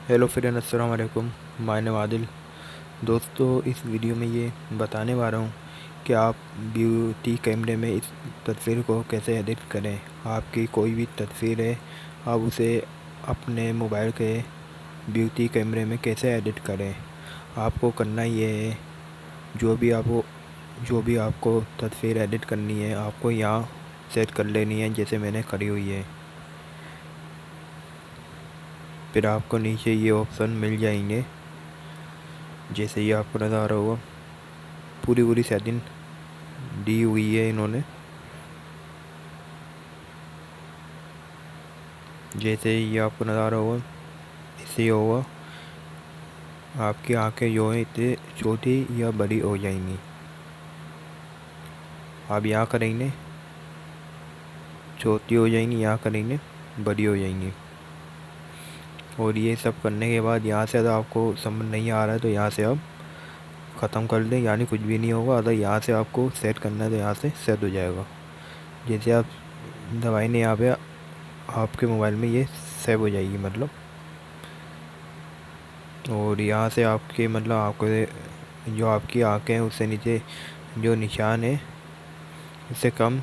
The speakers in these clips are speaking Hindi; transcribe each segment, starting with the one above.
हेलो फ्रेंड, अस्सलाम वालेकुम। My name Adil. दोस्तों, इस वीडियो में ये बताने वाला हूँ कि आप ब्यूटी कैमरे में इस तस्वीर को कैसे एडिट करें। आपकी कोई भी तस्वीर है, आप उसे अपने मोबाइल के ब्यूटी कैमरे में कैसे एडिट करें। आपको करना ये है, जो भी आपको तस्वीर एडिट करनी है, आपको यहाँ सेट कर लेनी है जैसे मैंने करी हुई है। फिर आपको नीचे ये ऑप्शन मिल जाएंगे, जैसे ये आपको नज़र आ रहा होगा। पूरी पूरी सेटिंग दी हुई है इन्होंने। जैसे ये आपको नज़र आ रहा होगा, इससे होगा आपकी आंखें जो है इतनी छोटी या बड़ी हो जाएंगी। आप यहाँ करेंगे छोटी हो जाएंगी, यहाँ करेंगे बड़ी हो जाएंगी। और ये सब करने के बाद यहाँ से अगर आपको समझ नहीं आ रहा है तो यहाँ से आप ख़त्म कर दें, यानी कुछ भी नहीं होगा। अगर यहाँ से आपको सेट करना है तो यहाँ से सेट हो जाएगा। जैसे आप दबाएंगे यहाँ पे, आपके मोबाइल में ये सेव हो जाएगी मतलब। और यहाँ से आपके मतलब आपको जो आपकी आँखें हैं उससे नीचे जो निशान है इससे कम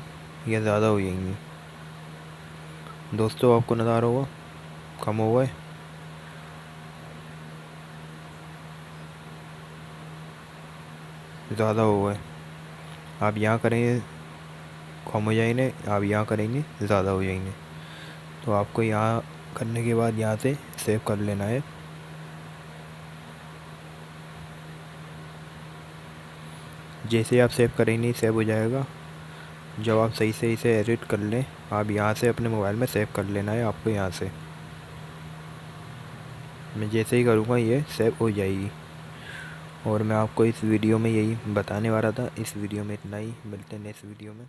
या ज़्यादा हो जाएंगी। दोस्तों, आपको नज़र आ रहा होगा कम हुआ है, ज़्यादा हुआ है। आप यहाँ करेंगे कम हो जाएंगे, आप यहाँ करेंगे ज़्यादा हो जाएंगे। तो आपको यहाँ करने के बाद यहाँ से सेव कर लेना है। जैसे आप सेव करेंगे सेव हो जाएगा। जब आप सही से इसे एडिट कर लें, आप यहाँ से अपने मोबाइल में सेव कर लेना है आपको। यहाँ से मैं जैसे ही करूँगा ये सेव हो जाएगी। और मैं आपको इस वीडियो में यही बताने वाला था। इस वीडियो में इतना ही, मिलते हैं नेक्स्ट वीडियो में।